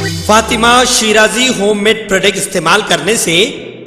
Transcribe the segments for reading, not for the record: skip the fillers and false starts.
Fatima Shirazi home made product استعمال کرنے سے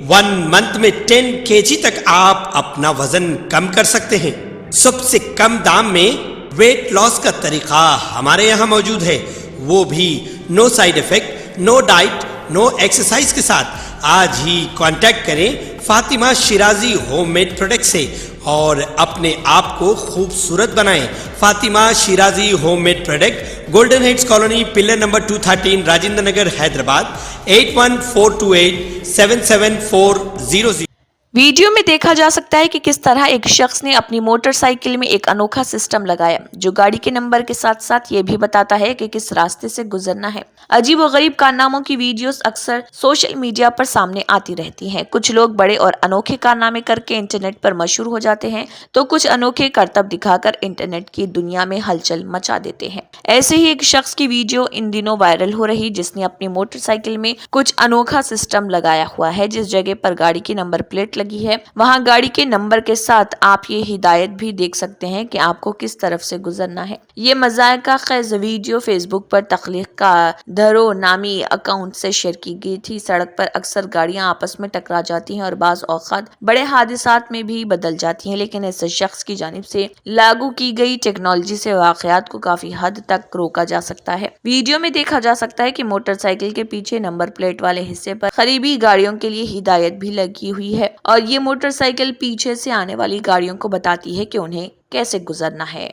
1 منتھ میں 10 kg تک آپ اپنا وزن کم کر سکتے ہیں۔ سب سے کم دام میں ویٹ لاس کا طریقہ ہمارے یہاں موجود ہے، وہ بھی no side effect, no diet, no exercise کے ساتھ۔ آج ہی کانٹیکٹ کریں Fatima Shirazi home made product سے اور اپنے آپ کو خوبصورت بنائیں۔ Fatima Shirazi home made product, golden heights colony, pillar number 213، Rajendra Nagar, Hyderabad, 8142877400۔ Video میں دیکھا جا سکتا ہے کہ کس طرح ایک شخص نے اپنی موٹر سائیکل میں ایک انوکھا سسٹم لگایا جو گاڑی کے نمبر کے ساتھ ساتھ یہ بھی بتاتا ہے کہ کس راستے سے گزرنا ہے۔ عجیب و غریب کارناموں کی ویڈیوز اکثر سوشل میڈیا پر سامنے آتی رہتی ہیں۔ کچھ لوگ بڑے اور انوکھے کارنامے کر کے انٹرنیٹ پر مشہور ہو جاتے ہیں تو کچھ انوکھے کرتب دکھا کر انٹرنیٹ کی دنیا میں ہلچل مچا دیتے ہیں۔ ایسے ہی ایک شخص کی ویڈیو ان دنوں وائرل ہو رہی جس نے اپنی موٹر سائیکل میں کچھ انوکھا سسٹم لگایا ہوا ہے۔ جس جگہ پر گاڑی کی نمبر پلیٹ لگی ہے وہاں گاڑی کے نمبر کے ساتھ آپ یہ ہدایت بھی دیکھ سکتے ہیں کہ آپ کو کس طرف سے گزرنا ہے۔ یہ مذائقہ خیز ویڈیو فیس بک پر تخلیق کا دھرو نامی اکاؤنٹ سے شیئر کی گئی تھی۔ سڑک پر اکثر گاڑیاں آپس میں ٹکرا جاتی ہیں اور بعض اوقات بڑے حادثات میں بھی بدل جاتی ہیں، لیکن اس شخص کی جانب سے لاگو کی گئی ٹیکنالوجی سے واقعات کو کافی حد تک روکا جا سکتا ہے۔ ویڈیو میں دیکھا جا سکتا ہے کہ موٹر سائیکل کے پیچھے نمبر پلیٹ والے حصے پر قریبی گاڑیوں کے لیے ہدایت بھی لگی ہوئی ہے اور یہ موٹر سائیکل پیچھے سے آنے والی گاڑیوں کو بتاتی ہے کہ انہیں کیسے گزرنا ہے۔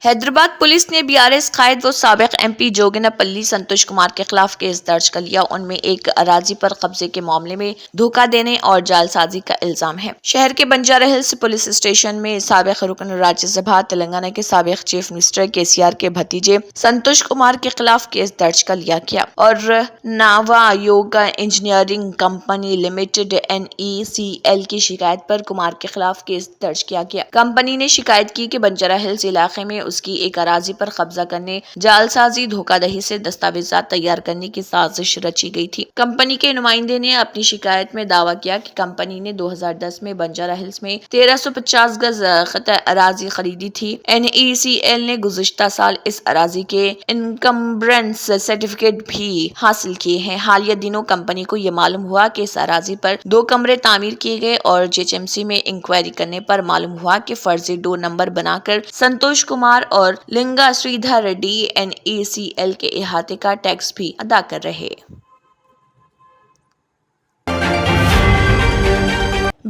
حیدرآباد پولیس نے BRS قائد و سابق MP جوگنا پلی سنتوش کمار کے خلاف کیس درج کر لیا۔ ان میں ایک اراضی پر قبضے کے معاملے میں دھوکہ دینے اور جعل سازی کا الزام ہے۔ شہر کے بنجارہ ہلز پولیس اسٹیشن میں سابق رکن راجیہ سبھا تلنگانہ کے سابق چیف منسٹر KCR کے بھتیجے سنتوش کمار کے خلاف کیس درج کر لیا گیا اور Navayuga engineering company limited NECL کی شکایت پر کمار کے خلاف کیس درج کیا گیا۔ کمپنی نے شکایت کی کہ بنجارہ ہلز علاقے میں اس کی ایک اراضی پر قبضہ کرنے، جعل سازی، دھوکہ دہی سے دستاویزات تیار کرنے کی سازش رچی گئی تھی۔ کمپنی کے نمائندے نے اپنی شکایت میں دعویٰ کیا کہ کمپنی نے 2010 میں بنجارہ ہلز میں 1350 گز قطع اراضی خریدی تھی۔ NECL نے گزشتہ سال اس اراضی کے انکمبرنس سرٹیفکیٹ بھی حاصل کیے ہیں۔ حالیہ دنوں کمپنی کو یہ معلوم ہوا کہ اس اراضی پر 2 کمرے تعمیر کیے گئے اور GHMC میں انکوائری کرنے پر معلوم ہوا کہ فرضی ڈور نمبر بنا کر سنتوش کمار اور لنگا سریدھر ریڈی NECL کے احاطے کا ٹیکس بھی ادا کر رہے۔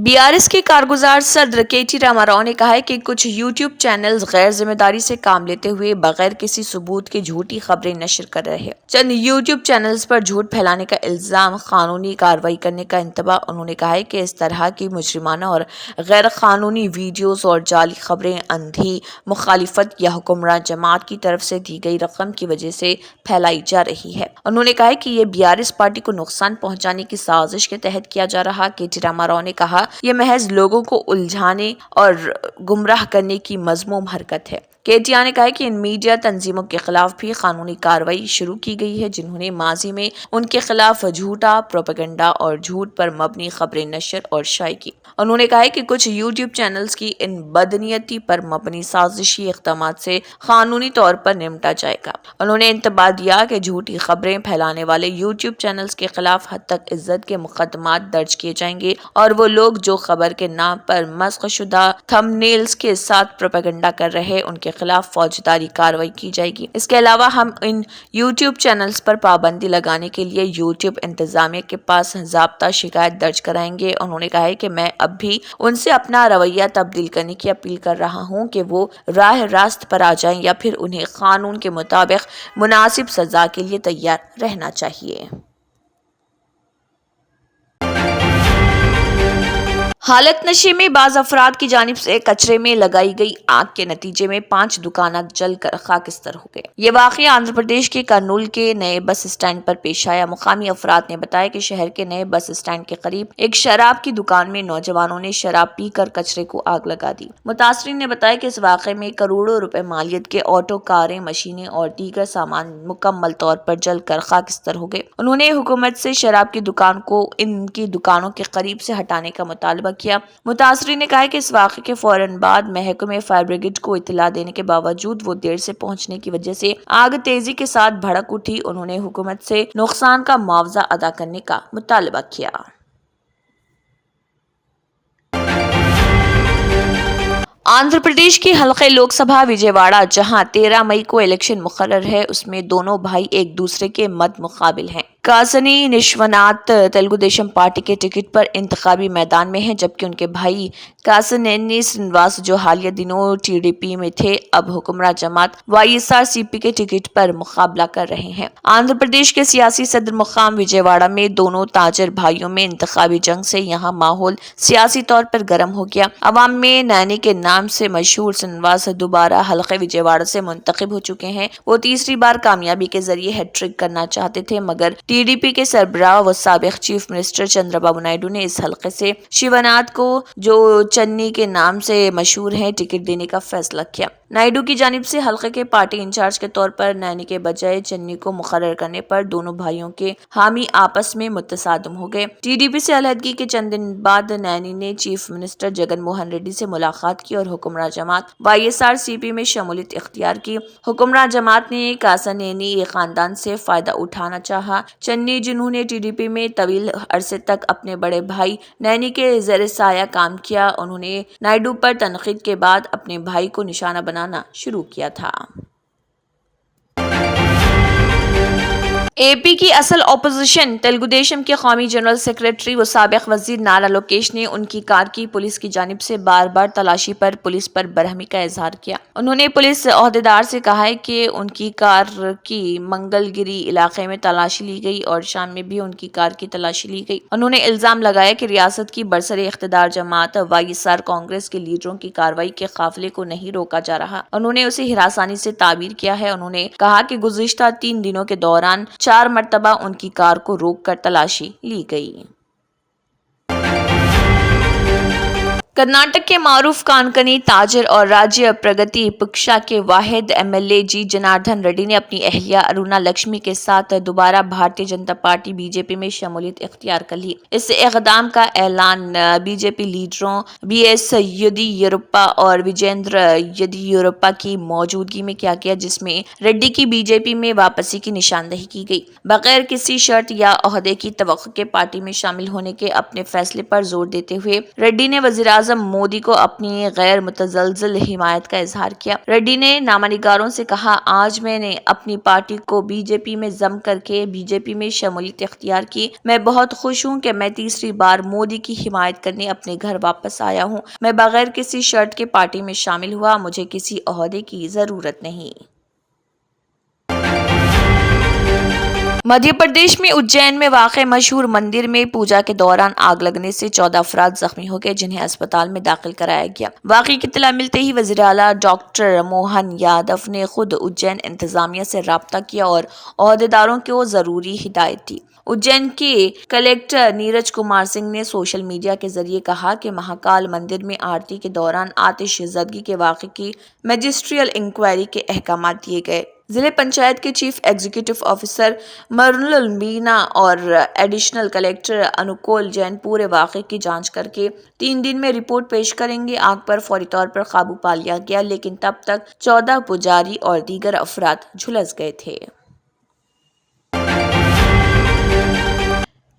BRS کے کارگزار صدر KT راما راؤ نے کہا ہے کہ کچھ یوٹیوب چینلز غیر ذمہ داری سے کام لیتے ہوئے بغیر کسی ثبوت کے جھوٹی خبریں نشر کر رہے ہیں۔ چند یوٹیوب چینلز پر جھوٹ پھیلانے کا الزام، قانونی کارروائی کرنے کا انتباہ۔ انہوں نے کہا ہے کہ اس طرح کی مجرمانہ اور غیر قانونی ویڈیوز اور جعلی خبریں اندھی مخالفت یا حکمراں جماعت کی طرف سے دی گئی رقم کی وجہ سے پھیلائی جا رہی ہے۔ انہوں نے کہا کہ یہ BRS پارٹی کو نقصان پہنچانے کی سازش کے تحت کیا جا رہا۔ KT راما راؤ نے کہا یہ محض لوگوں کو الجھانے اور گمراہ کرنے کی مذموم حرکت ہے۔ KT نے کہا کہ ان میڈیا تنظیموں کے خلاف بھی قانونی کارروائی شروع کی گئی ہے جنہوں نے ماضی میں ان کے خلاف جھوٹا پروپیگنڈا اور جھوٹ پر مبنی خبریں نشر اور شائع کی۔ انہوں نے کہا کہ کچھ یوٹیوب چینلز کی ان بدنیتی پر مبنی سازشی اقدامات سے قانونی طور پر نمٹا جائے گا۔ انہوں نے انتباہ دیا کہ جھوٹی خبریں پھیلانے والے یوٹیوب چینلز کے خلاف حد تک عزت کے مقدمات درج کیے جائیں گے اور وہ لوگ جو خبر کے نام پر مسخ شدہ تھم نیلز کے ساتھ پروپیگنڈا کر رہے ان کے خلاف فوجداری کارروائی کی جائے گی۔ اس کے علاوہ ہم ان یوٹیوب چینلز پر پابندی لگانے کے لیے یوٹیوب انتظامیہ کے پاس ضابطہ شکایت درج کرائیں گے۔ انہوں نے کہا ہے کہ میں اب بھی ان سے اپنا رویہ تبدیل کرنے کی اپیل کر رہا ہوں کہ وہ راہ راست پر آ جائیں یا پھر انہیں قانون کے مطابق مناسب سزا کے لیے تیار رہنا چاہیے۔ حالت نشے میں بعض افراد کی جانب سے کچرے میں لگائی گئی آگ کے نتیجے میں 5 دکانات جل کر خاکستر ہو گئے۔ یہ واقعہ آندھرا پردیش کے کرنول کے نئے بس اسٹینڈ پر پیش آیا۔ مقامی افراد نے بتایا کہ شہر کے نئے بس اسٹینڈ کے قریب ایک شراب کی دکان میں نوجوانوں نے شراب پی کر کچرے کو آگ لگا دی۔ متاثرین نے بتایا کہ اس واقعے میں کروڑوں روپے مالیت کے آٹو، کاریں، مشینیں اور دیگر سامان مکمل طور پر جل کر خاکستر ہو گئے۔ انہوں نے حکومت سے شراب کی دکان کو ان کی دکانوں کے قریب سے ہٹانے کا مطالبہ کیا۔ متاثرین نے کہا کہ اس واقعے کے فوراً بعد محکمہ فائر بریگیڈ کو اطلاع دینے کے باوجود وہ دیر سے پہنچنے کی وجہ سے آگ تیزی کے ساتھ بھڑک اٹھی۔ انہوں نے حکومت سے نقصان کا معاوضہ ادا کرنے کا مطالبہ کیا۔ آندھرا پردیش کی حلقہ لوک سبھا وجے واڑہ جہاں 13 مئی کو الیکشن مقرر ہے، اس میں دونوں بھائی ایک دوسرے کے مد مقابل ہیں۔ کاسنی نشونات تلگو دیشم پارٹی کے ٹکٹ پر انتخابی میدان میں ہیں، جبکہ ان کے بھائی کاسنینی سرینواس جو حالیہ دنوں ٹی ڈی پی میں تھے اب حکمراں جماعت وائی ایس آر سی پی کے ٹکٹ پر مقابلہ کر رہے ہیں۔ آندھرا پردیش کے سیاسی صدر مقام وجے واڑہ میں دونوں تاجر بھائیوں میں انتخابی جنگ سے یہاں ماحول سیاسی طور پر گرم ہو گیا۔ عوام میں نینی کے نام سے مشہور سرینواس دوبارہ حلقہ وجے واڑہ سے منتخب ہو چکے ہیں۔ وہ تیسری بار کامیابی کے ذریعے ہیٹ ٹرک کرنا چاہتے تھے، مگر ٹی ڈی پی کے سربراہ و سابق چیف منسٹر چندرا بابو نائیڈو نے اس حلقے سے شیوناتھ کو، جو چنی کے نام سے مشہور ہیں، ٹکٹ دینے کا فیصلہ کیا۔ نائیڈو کی جانب سے حلقے کے پارٹی انچارج کے طور پر نینی کے بجائے چنی کو مقرر کرنے پر دونوں بھائیوں کے حامی آپس میں متصادم ہو گئے۔ ٹی ڈی پی سے علیحدگی کے چند دن بعد نینی نے چیف منسٹر جگن موہن ریڈی سے ملاقات کی اور حکمراں جماعت وائی ایس آر سی پی میں شمولیت اختیار کی۔ حکمراں جماعت نے کاسنینی خاندان سے فائدہ اٹھانا چاہا۔ چنی، جنہوں نے ٹی ڈی پی میں طویل عرصے تک اپنے بڑے بھائی نینی کے زیر سایہ کام کیا، انہوں نے نائیڈو پر تنقید کے بعد اپنے بھائی کو نشانہ بنانا شروع کیا تھا۔ اے پی کی اصل اپوزیشن تلگو دیشم کے قومی جنرل سیکرٹری و سابق وزیر نارا لوکیش نے ان کی کار کی پولیس کی جانب سے بار بار تلاشی پر پولیس پر برہمی کا اظہار کیا۔ انہوں نے پولیس عہدیدار سے کہا ہے کہ ان کی کار کی منگل گری علاقے میں تلاشی لی گئی اور شام میں بھی ان کی کار کی تلاشی لی گئی۔ انہوں نے الزام لگایا کہ ریاست کی برسر اقتدار جماعت وائی ایس آر کانگریس کے لیڈروں کی کارروائی کے قافلے کو نہیں روکا جا رہا۔ انہوں نے اسے ہراسانی سے تعبیر کیا ہے۔ انہوں نے کہا کہ گزشتہ 3 دنوں کے دوران 4 مرتبہ ان کی کار کو روک کر تلاشی لی گئی۔ کرناٹک کے معروف کانکنی تاجر اور راجیہ پرگتی پکشا کے واحد M L A G Janardhan Reddy نے اپنی اہلیہ ارونا لکشمی کے ساتھ دوبارہ Bharatiya Janata party B J پی میں شمولیت اختیار کر لی۔ اس اقدام کا اعلان بی جے پی لیڈروں بی ایس یڈیورپا اور وجیندر یڈیورپا کی موجودگی میں کیا گیا، جس میں ریڈی کی بی جے پی میں واپسی کی نشاندہی کی گئی۔ بغیر کسی شرط یا عہدے کی توقع کے پارٹی میں شامل ہونے کے اپنے فیصلے پر زور دیتے ہوئے ریڈی نے وزیر اعظم مودی کو اپنی غیر متزلزل حمایت کا اظہار کیا۔ ریڈی نے نامہ نگاروں سے کہا، آج میں نے اپنی پارٹی کو بی جے پی میں ضم کر کے بی جے پی میں شمولیت اختیار کی۔ میں بہت خوش ہوں کہ میں تیسری بار مودی کی حمایت کرنے اپنے گھر واپس آیا ہوں۔ میں بغیر کسی شرط کے پارٹی میں شامل ہوا، مجھے کسی عہدے کی ضرورت نہیں۔ مدھیہ پردیش میں اجین میں واقع مشہور مندر میں پوجا کے دوران آگ لگنے سے 14 افراد زخمی ہو گئے، جنہیں اسپتال میں داخل کرایا گیا۔ واقعے کی اطلاع ملتے ہی وزیر اعلیٰ ڈاکٹر موہن یادو نے خود اجین انتظامیہ سے رابطہ کیا اور عہدیداروں کو ضروری ہدایت دی۔ اجین کے کلکٹر نیرج کمار سنگھ نے سوشل میڈیا کے ذریعے کہا کہ مہاکال مندر میں آرتی کے دوران آتش زدگی کے واقعے کی میجسٹریل انکوائری کے احکامات دیے گئے۔ ضلع پنچایت کے چیف ایگزیکٹو آفیسر مرنل مینا اور ایڈیشنل کلکٹر انوکول جین پورے واقعے کی جانچ کر کے 3 دن میں رپورٹ پیش کریں گے۔ آگ پر فوری طور پر قابو پا لیا گیا، لیکن تب تک 14 پجاری اور دیگر افراد جھلس گئے تھے۔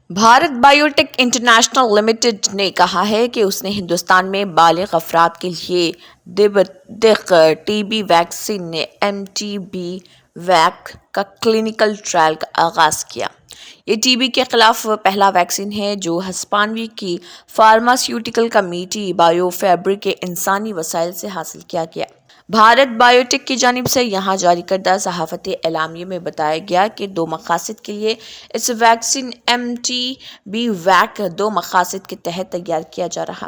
بھارت بائیو ٹیک انٹرنیشنل لمیٹڈ نے کہا ہے کہ اس نے ہندوستان میں بالغ افراد کے لیے دویدق T B vaccine M T B vac کا کلینکل ٹرائل کا آغاز کیا۔ یہ ٹی بی کے خلاف پہلا ویکسین ہے جو ہسپانوی کی فارماسیوٹیکل کمیٹی بائیو فیبرک کے انسانی وسائل سے حاصل کیا گیا۔ بھارت بائیو ٹیک کی جانب سے یہاں جاری کردہ صحافتی اعلامیے میں بتایا گیا کہ 2 مقاصد کے لیے اس vaccine M T B vac 2 مقاصد کے تحت تیار کیا جا رہا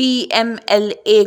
PMLA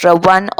1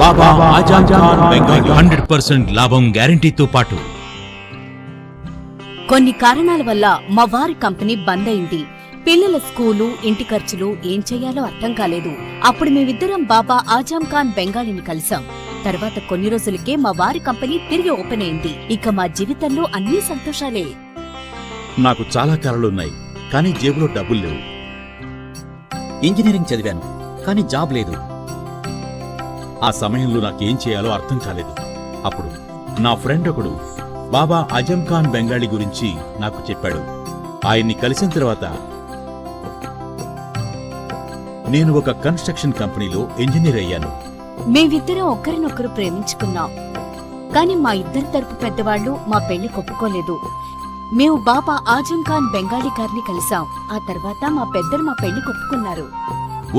బాబా ఆజం ఖాన్ బెంగాలీ 100% లాభం గ్యారంటీతో పాటు కొన్ని కారణాల వల్ల మా వారి కంపెనీ బంద్ అయింది. పిల్లల స్కూలు, ఇంటి ఖర్చులు ఏం చెయ్యాలో అర్థం కాలేదు. అప్పుడు మేమిద్దరం బాబా ఆజం ఖాన్ బెంగాలీని కలిసాం. తర్వాత కొన్ని రోజులకే మా వారి కంపెనీ తిరిగి ఓపెన్ అయింది. ఇక మా జీవితంలో అన్ని సంతోషాలే. నాకు చాలా కలలున్నాయి, కానీ జేబులో డబ్బులు లేవు. ఇంజనీరింగ్ చదివాను, కానీ జాబ్ లేదు. ఆ సమయంలో నాకేం చేయాలో అర్థం కాలేదు. అప్పుడు నా ఫ్రెండ్ ఒకడు బాబా ఆజం ఖాన్ బెంగాలీ గురించి నాకు చెప్పాడు. ఆయన్ని కలిసిన తర్వాత నేను ఒక కన్స్ట్రక్షన్ కంపెనీలో ఇంజనీర్ అయ్యాను. మేమిద్దరం ఒకరినొకరు ప్రేమించుకున్నాం. కాని మా ఇద్దరి తరపు పెద్దవాళ్లు మా పెళ్లి ఒప్పుకోలేదు. మేము బాబా ఆజం ఖాన్ బెంగాలీ గారిని కలిసాం. ఆ తర్వాత మా పెద్దలు మా పెళ్లి ఒప్పుకున్నారు.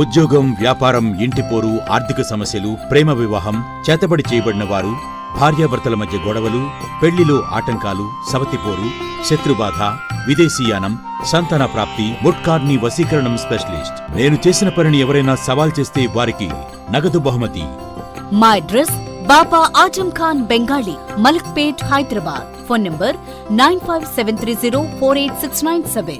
ఉద్యోగం, వ్యాపారం, ఇంటి పోరు, ఆర్థిక సమస్యలు, ప్రేమ వివాహం, చేతబడి చేయబడిన వారు, భార్యాభర్తల మధ్య గొడవలు, పెళ్లిలో ఆటంకాలు, సవతిపోరు, శత్రుబాధ, విదేశీయానం, సంతాన ప్రాప్తి, ముట్కార్ని వశీకరణం స్పెషలిస్ట్. నేను చేసిన పనిని ఎవరైనా సవాల్ చేస్తే వారికి నగదు బహుమతి. మా address Baba Azam Khan Bengali, Malakpet, Hyderabad. Phone number 9573048697.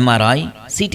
MRI, CT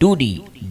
2D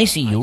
ICU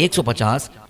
150,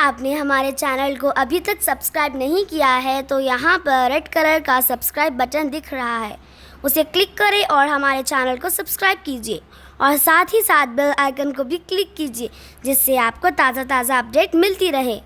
آپ نے ہمارے چینل کو ابھی تک سبسکرائب نہیں کیا ہے تو یہاں پر ریڈ کلر کا سبسکرائب بٹن دکھ رہا ہے، اسے کلک کریں اور ہمارے چینل کو سبسکرائب کیجیے اور ساتھ ہی ساتھ بیل آئیکن کو بھی کلک کیجیے، جس سے آپ کو تازہ اپڈیٹ ملتی رہے۔